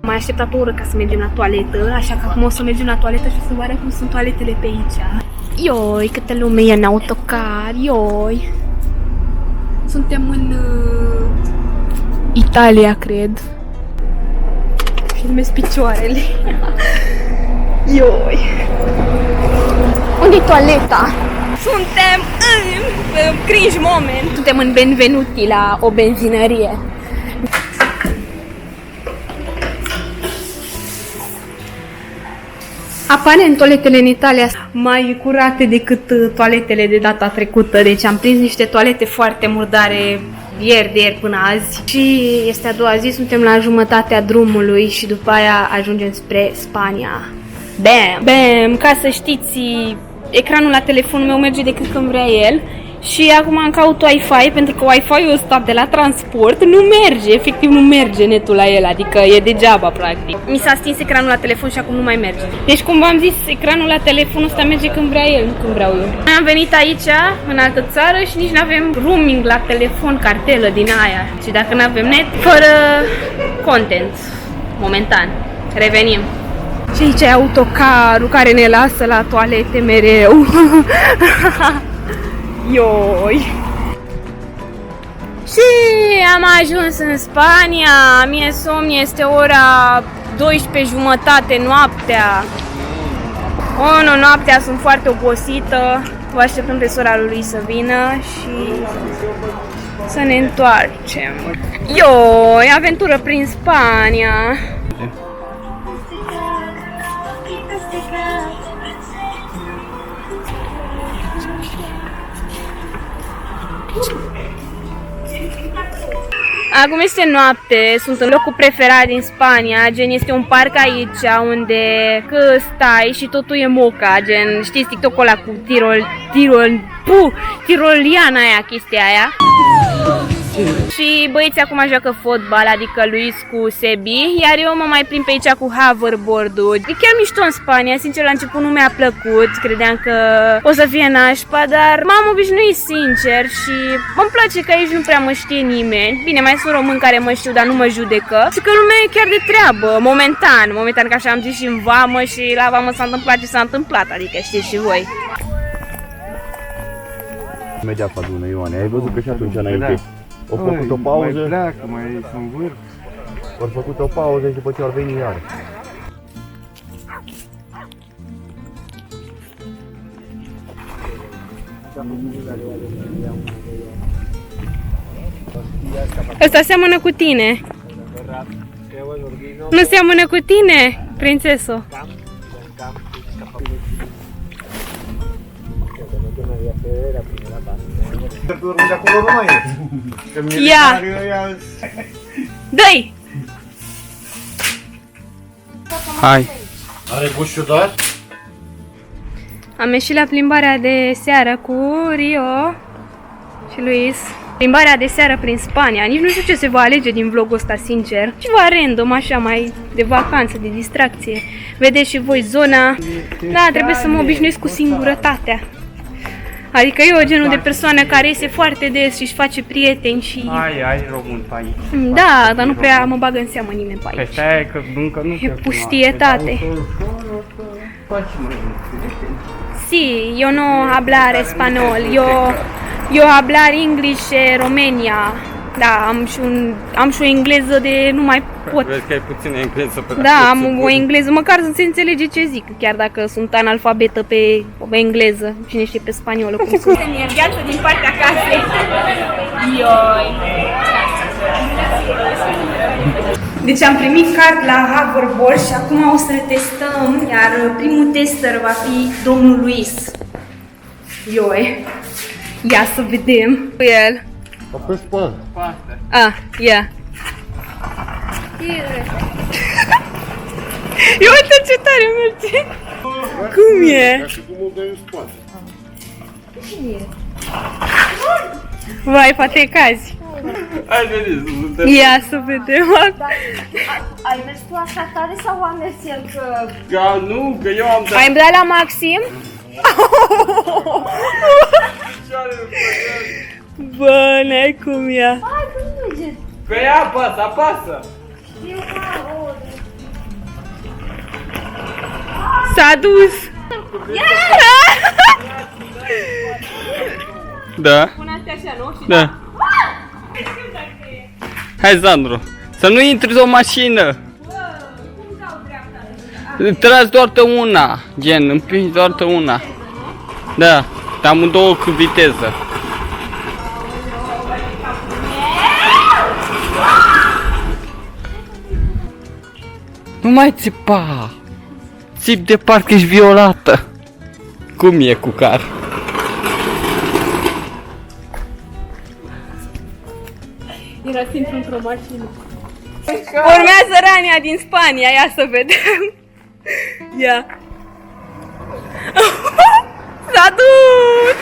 Mai așteptat o oră ca să mergem la toaletă, așa că acum o să mergem la toaletă și o să vă arăt cum sunt toaletele pe aici. Ioi, câtă lume e în autocar, ioi. Suntem în Italia, cred. Filmez picioarele. Ioi. Unde-i toaleta? Suntem în cringe moment. Suntem în Benvenuti la o benzinărie. Aparent, toaletele în Italia sunt mai curate decât toaletele de data trecută. Deci am prins niște toalete foarte murdare de ieri până azi. Și este a doua zi, suntem la jumătatea drumului și după aia ajungem spre Spania. Bam! Bam! Ca să știți, ecranul la telefonul meu merge decât când vrea el. Și acum am caut Wi-Fi, pentru că Wi-Fi-ul ăsta de la transport nu merge, efectiv nu merge netul la el, adică e degeaba practic. Mi s-a stins ecranul la telefon și acum nu mai merge. Deci cum v-am zis, ecranul la telefon ăsta merge când vrea el, nu când vreau eu. Noi am venit aici, în altă țară și nici nu avem roaming la telefon, cartelă din aia. Și dacă nu avem net, fără content, momentan. Revenim. Și aici e autocarul care ne lasă la toalete mereu. Ioi! Și am ajuns în Spania, mie somn, este ora 12:30 noaptea. Nu, noaptea, sunt foarte obosită. Vă așteptăm pe sora lui să vină și să ne întoarcem. Ioi, aventură prin Spania! Acum este noapte, sunt în locul preferat din Spania, gen este un parc aici unde că stai și totul e moca, gen știți TikTok-ul ăla cu tiroliana aia, chestia aia. Și băieții acum joacă fotbal, adică Luis cu Sebi, iar eu mă mai plimb pe aici cu hoverboard-ul. E chiar mișto în Spania, sincer la început nu mi-a plăcut, credeam că o să fie nașpa, dar m-am obișnuit sincer și îmi place că aici nu prea mă știe nimeni. Bine, mai sunt români care mă știu, dar nu mă judecă și că lumea e chiar de treabă, momentan că așa am zis și în vamă și la vamă s-a întâmplat ce s-a întâmplat, adică știți și voi. Imediat pe adună, Ioane, ai văzut că și atunci înainte au făcut o pauză, mai pleacă, mai sunt vârf. au făcut o pauză și după ce au venit iar. Ăsta seamănă cu tine. Nu seamănă cu tine, prințeso. Ia! Dă-i! Hai! Are gușul doar? Am ieșit la plimbarea de seară cu Rio și Luis. Plimbarea de seară prin Spania. Nici nu știu ce se va alege din vlogul ăsta, sincer. Ceva random, așa, mai de vacanță, de distracție. Vedeți și voi zona. Da, trebuie să mă obișnuiesc cu singurătatea. Adică eu, genul de persoană care iese foarte des și își face prieteni și... Ai român pe aici. Da, dar nu prea mă bagă în seamă nimeni pe aici. Stai că încă nu E pustietate. Sí, yo no hablar español, yo hablar English Romania. Da, am și o engleză de nu mai pot. Vezi că ai puțină engleză pe Da, am o engleză, măcar să se înțelege ce zic, chiar dacă sunt analfabetă pe engleză, cine știe pe spaniolă cum sunt. E viață din partea casei. Ioi. Deci am primit card la hoverboard și acum o să le testăm, iar primul tester va fi domnul Luis. Ioi. Ia să vedem cu el. Apăși pe ăla. Ah, ia. Ia uite ce tare merge. Cum e? Ca și cum o dai în spate. Vai, poate cazi. Hai veniți, Ia să vedem. Ai mers tu așa tare sau a mers el că... Ca nu, că eu am dat Ai dat la maxim? Bă, n-ai cum ia. Hai, cum merge? Că ia apasă, apasă! S-a dus! Da? Pune-te așa, nu? Da. Hai, Zandru, să nu intri o mașină. Tragi doar pe una, gen, împingi doar pe una. Da, amândouă cu viteză. Nu mai țipa! Țip de parcă ești violată. Cum e cu car? Era simplu într-o mașină. Urmează Rania din Spania, ia să vedem. Ia. S-a dus!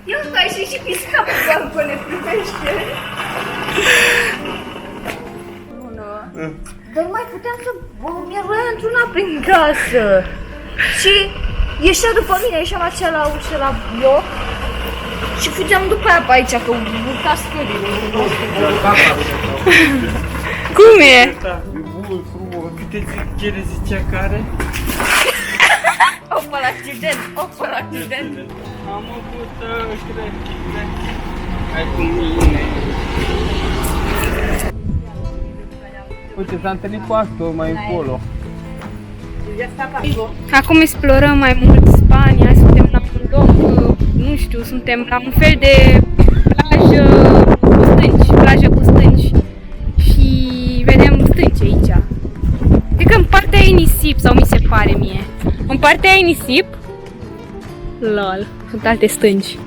Eu stai și pisca pe bancă ne privește. Bună. Dar mai puteam să mi-a într-una prin casă. Și ieșea după mine, ieșeam așa la ușă la bloc. Și fugeam după aia pe aici, că urca scările. Cum e? Bun, frumos, câte zicere zicea care? Opa, la accident, opa, la accident. Am avut, cred. Hai cu mine. Uite, s-a întâlnit cu asta mai încolo. Acum explorăm mai mult Spania, suntem la un loc, nu știu, suntem la un fel de plajă cu stânci și vedem stânci aici. Cred că în partea e nisip, sau mi se pare mie. În partea e nisip, lol, sunt alte stânci.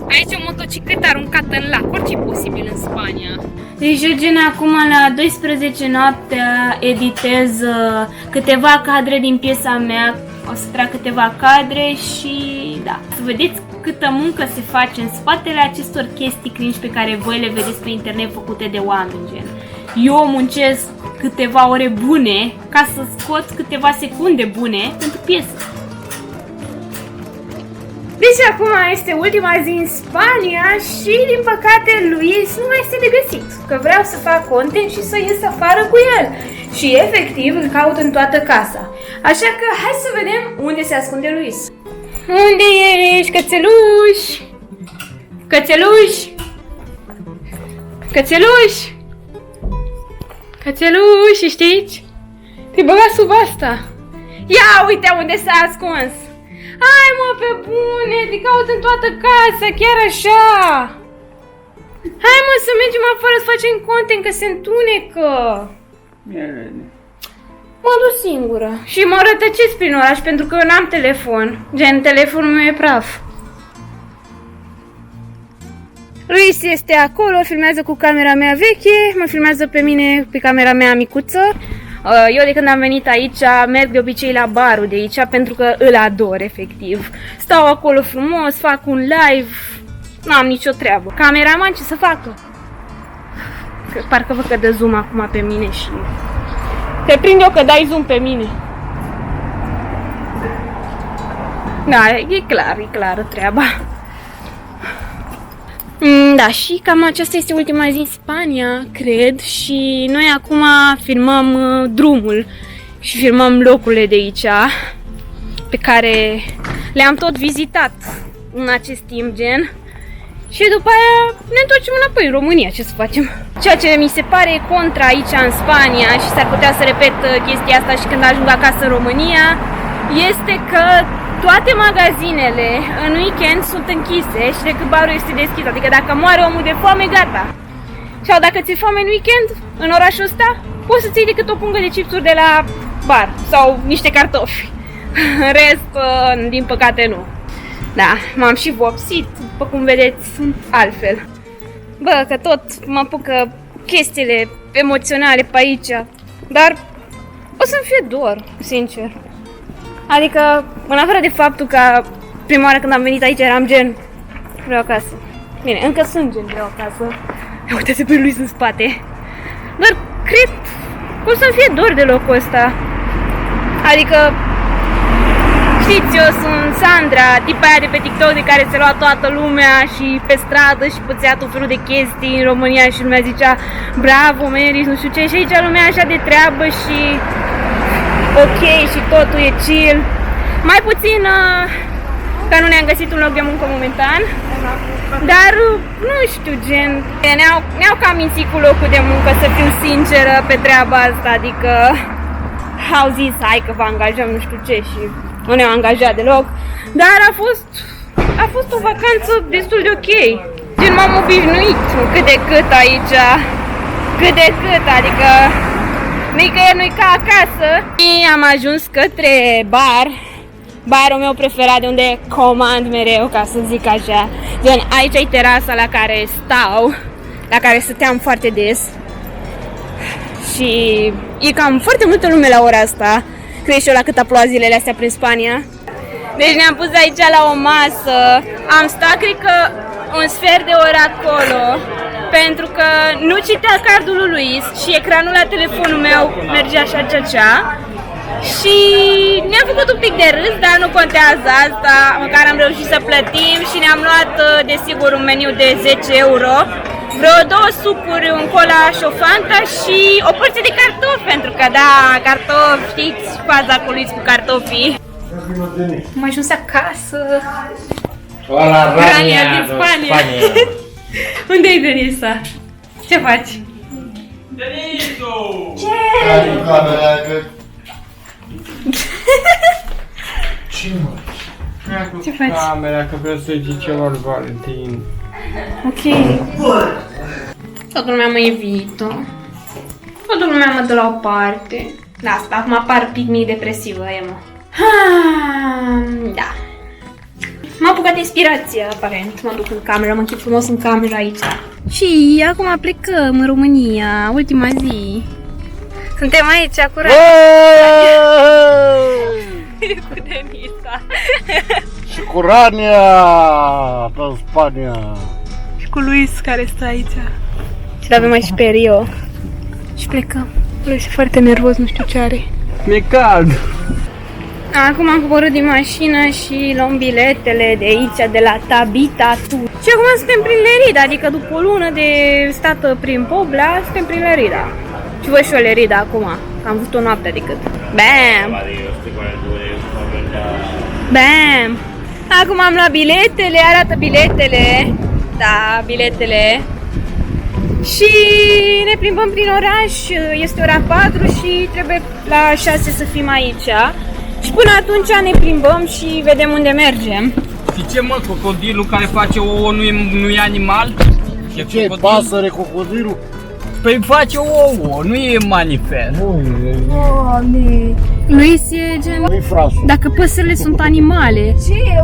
Aici o motocicletă aruncată în lac, orice e posibil în Spania. Deci Georgina acum la 12 noaptea editez câteva cadre din piesa mea. O să trag câteva cadre și da, să vedeți câtă muncă se face în spatele acestor chestii cringe pe care voi le vedeți pe internet făcute de oameni, gen. Eu muncesc câteva ore bune ca să scot câteva secunde bune pentru piesă. Deci acum este ultima zi în Spania și din păcate Luis nu mai este de găsit. Că vreau să fac content și să ies afară cu el. Și efectiv îl caut în toată casa. Așa că hai să vedem unde se ascunde Luis. Unde ești, cățeluș? Cățeluș? Cățeluș? Cățeluș, ești aici? Te-ai băgat sub asta. Ia uite unde s-a ascuns. Hai mă, pe bune, te caut în toată casa, chiar așa. Hai mă să mergem afară să facem content, că se întunecă. Mă duc singură și mă rătăcesc prin oraș pentru că eu n-am telefon. Gen, telefonul meu e praf. Luis este acolo, filmează cu camera mea veche, mă filmează pe mine pe camera mea micuță. Eu de când am venit aici merg de obicei la barul de aici pentru că îl ador efectiv. Stau acolo frumos, fac un live, n-am nicio treabă. Cameraman ce să facă? Parcă văd că dă zoom acum pe mine și... Te prind eu că dai zoom pe mine. Da, e clară treaba. Da, și cam aceasta este ultima zi în Spania, cred, și noi acum filmăm drumul și filmăm locurile de aici pe care le-am tot vizitat în acest timp, gen. Și după aia ne întoarcem înapoi în România, ce să facem? Ceea ce mi se pare contra aici în Spania și s-ar putea să repet chestia asta și când ajung acasă în România, este că toate magazinele în weekend sunt închise și decât barul este deschis. Adică dacă moare omul de foame, gata. Sau dacă ți-e foame în weekend, în orașul ăsta, poți să-ți iei decât o pungă de chipsuri de la bar sau niște cartofi. În rest, din păcate, nu. Da, m-am și vopsit, după cum vedeți, sunt altfel. Bă, că tot mă apucă chestiile emoționale pe aici, dar o să-mi fie dor, sincer. Adică, în afară de faptul că prima oară când am venit aici eram gen, vreau acasă. Bine, încă sunt gen, vreau acasă. Uite-te pe Luis în spate. Dar cred că o să-mi fie dor de locul ăsta. Adică, știți, eu sunt Sandra, tipa aia de pe TikTok de care se lua toată lumea și pe stradă și pățea tot felul de chestii în România și lumea zicea bravo, meriți, nu știu ce, și aici lumea așa de treabă și ok și totul e chill. Mai puțin că nu ne-am găsit un loc de muncă momentan, dar nu știu, gen, ne-au cam mințit cu locul de muncă, să fiu sinceră pe treaba asta, adică au zis hai că vă angajăm nu știu ce și nu ne-au angajat deloc, dar a fost o vacanță destul de ok, gen m-am obișnuit cât de cât aici, cât de cât, adică nicăieri nu-i ca acasă. Și am ajuns către barul meu preferat, de unde comand mereu, ca să zic așa. Gen, aici e terasa la care stau, la care stăteam foarte des. Și e cam foarte multă lume la ora asta. Cred și eu la cât a plouat zilele astea prin Spania. Deci ne-am pus aici la o masă. Am stat, cred că, un sfert de oră acolo, pentru că nu citea cardul lui Luis și ecranul la telefonul meu mergea așa cea. Și ne-am făcut un pic de râs, dar nu contează asta, măcar am reușit să plătim și ne-am luat, desigur, un meniu de 10 euro, vreo 2 supuri, un cola și o Fanta și o porție de cartofi, pentru că, da, cartofi, știți, faza cu Luis cu cartofii. Am ajuns acasă. Hola, Rania din Spania. Unde-i Denisa? Ce faci? Deniso! Ce faci? Camera, că vreau să-i zic ceva lui Valentin. Ok. Toată lumea mă evită. Toată lumea mă dă la o parte. Da, asta acum apar pic depresivă, emo. Da. M-a apucat inspirația, aparent. Mă duc în cameră, mă închid frumos în cameră aici. Și acum plecăm în România, ultima zi. Suntem aici, curat. Cu Denisa. Și cu Rania pe Spania. Și cu Luis care stă aici. Și l-avem mai și pe Rio. Și plecăm. Luis e foarte nervos, nu știu ce are. Mi-e cald. Acum am coborât din mașină și luăm biletele de aici, de la Tabita Tour. Și acum suntem prin Lerida, adică după o lună de stat prin Pobla, suntem prin Lerida. Și văd și eu Lerida acum, că am văzut o noapte decât. Bam! Bam! Acum am luat biletele, arată biletele. Da, biletele. Și ne plimbăm prin oraș, este ora 4 și trebuie la 6 să fim aici. Și până atunci ne plimbăm și vedem unde mergem. Și ce, mă, crocodilul care face ouă nu e animal? Ce e pasăre, crocodilul? Păi face ouă, nu e manifest. Doamne! Luis e gen... Nu-i frasul. Dacă păsările sunt animale. Ce?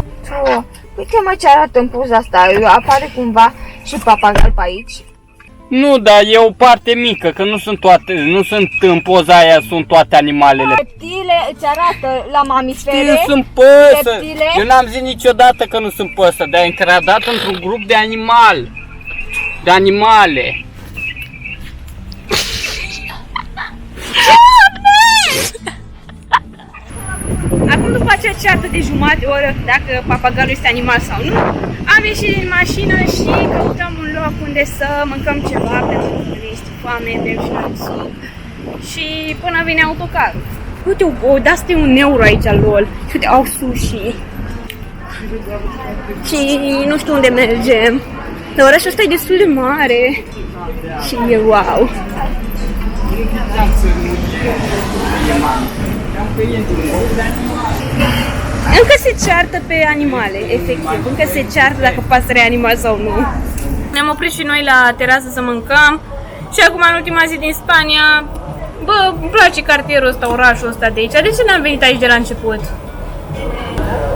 Uite mă ce arată în poza asta, apare cumva și papagal pe aici. Nu, dar e o parte mică, că nu sunt toate, nu sunt în poza aia, sunt toate animalele. Reptile îți arată la mamifere. Știu, sunt păsări. reptile. Eu n-am zis niciodată că nu sunt păsări, dar am intrat într-un grup de animale. Acum, după acea ceartă de jumătate de oră, dacă papagalul este animal sau nu, am ieșit din mașină și căutăm un loc unde să mâncăm ceva, pentru că ne este foame, bem și noi suc. Și până vine autocarul. Uite, de-asta e 1 euro aici, lol. Și uite, au sushi. Și nu știu unde mergem. Dar orașul ăsta e destul de mare. Și e wow. Încă se ceartă pe animale, efectiv. Încă se ceartă dacă pasărea e animal sau nu. Ne-am oprit și noi la terasă să mâncăm. Și acum, în ultima zi din Spania, bă, îmi place cartierul ăsta, orașul ăsta de aici. De ce n-am venit aici de la început?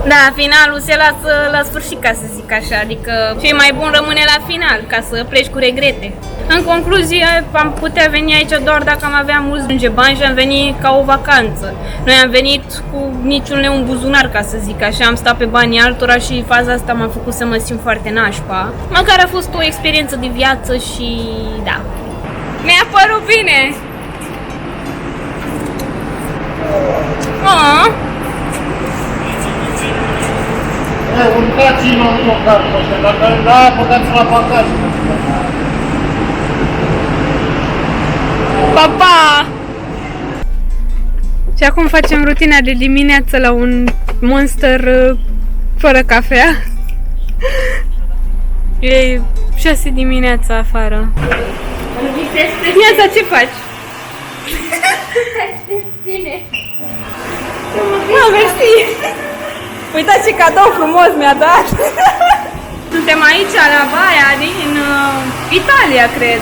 Da, finalul se lasă la sfârșit, ca să zic așa, adică ce mai bun rămâne la final, ca să pleci cu regrete. În concluzie, am putea veni aici doar dacă am avea mulți bani și am venit ca o vacanță. Noi am venit cu niciun leu în buzunar, ca să zic așa, am stat pe banii altora și faza asta m-a făcut să mă simt foarte nașpa. Măcar a fost o experiență de viață și da, mi-a părut bine. Urcați în autocar, dacă da, băgați la bagaj. Pa, pa! Și acum facem rutina de dimineață la un Monster fără cafea. E 6 dimineața afară. Iața, ce faci? Mersi! Uitați ce cadou frumos mi-a dat! Suntem aici la baia din Italia, cred.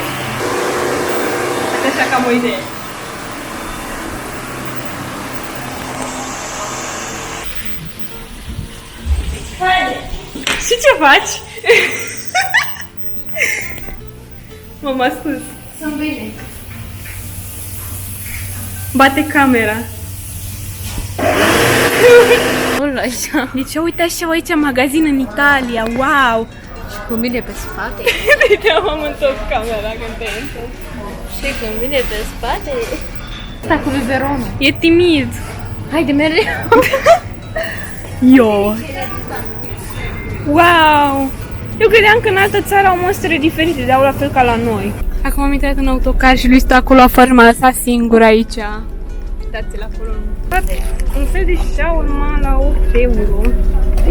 Așa cam o idee. Și ce faci? Mă scuz. Sunt bine. Bate camera. Așa. Deci uitați ce au aici magazin în Italia, wow! Cu mine pe spate. Uite, am întors camera când te întors. Și cu mine pe spate. Asta cu biberonul. E timid. Haide, mereu. Yo! Wow! Eu credeam că în altă țară au monstre diferite, de-au la fel ca la noi. Acum am intrat în autocar și lui stă acolo afară, m-a lăsat singur aici. Uitați-l acolo. Un fel de shawarma la 8 euro.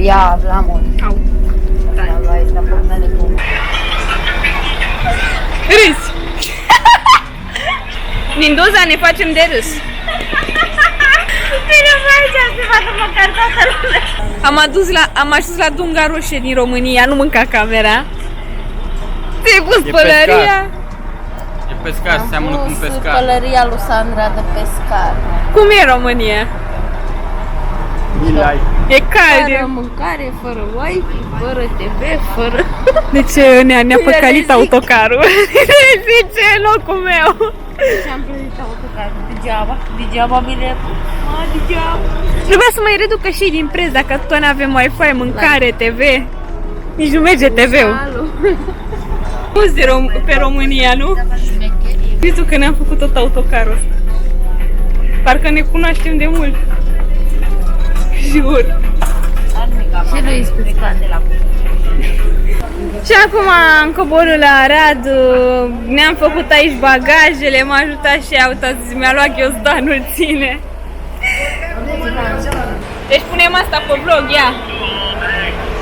Ia, la mult. Au. Ia, la asta pornele cu... Râs! Din doza ne facem de râs. Bine, aici să facă măcar toată lumea. Am ajuns la dunga roșie din România, nu mânca camera. Ți-ai pus E pălăria? E pescar, seamănă cu un pescar. Pălăria lui Sandra de pescar. Cum e România? Milai. E cald. Fără mâncare, fără wifi, fără TV, fără... Deci ne-a păcălit autocarul. Zice locul meu. Și am plătit autocarul. Degeaba bine. Degeaba. Trebuia să mai reducă și din preț, dacă tot n-avem Wi-Fi, mâncare, TV. Nici nu merge TV-ul. Auzi pe România, nu? Știi tu că ne-am făcut tot autocarul ăsta. Parcă ne cunoaștem de mult. Jur. Și lui explicat de la Și acum am coborât la Arad, ne-am făcut aici bagajele, m-a ajutat și auto, mi-a luat ghiozdanul, ține. Deci punem asta pe vlog, ia!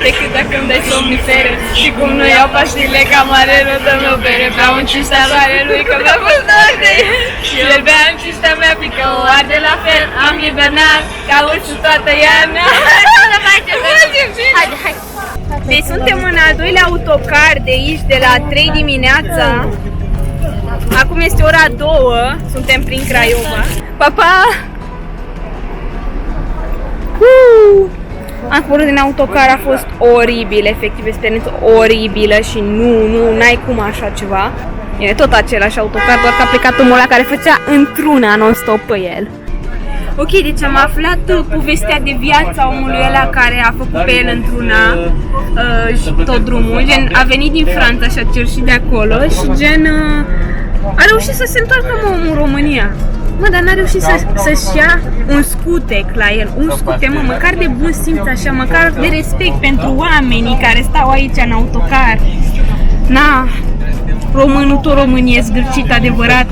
Decât dacă îmi dai somnifere și cum nu iau pastile, camarerul dă-mi o bere, beau în ciștea lui că mi-a fost dor de el. Și el bea în ciștea mea, fiindcă o arde la fel, am hibernat, ca ursul toată iarna. Haide, hai! Deci suntem în al doilea autocar de aici, de la 3 dimineața. Acum este ora 2, suntem prin Craiova. Pa, pa! Am coborât din autocar, a fost oribil, efectiv, experiență oribilă și n-ai cum așa ceva. E tot același autocar, doar că a plecat omul ăla care făcea într-una non-stop pe el. Ok, deci am aflat povestea de viața omului ăla care a făcut pe el într-una și tot drumul, gen a venit din Franța și a cerșit de acolo și gen a reușit să se întoarcă omul în România. Mă, dar n-a reușit să-și ia un scutec la el, un scutec, mă, măcar de bun simț așa, măcar de respect pentru oamenii care stau aici în autocar. Na, românul tot român e zgârcit adevărat.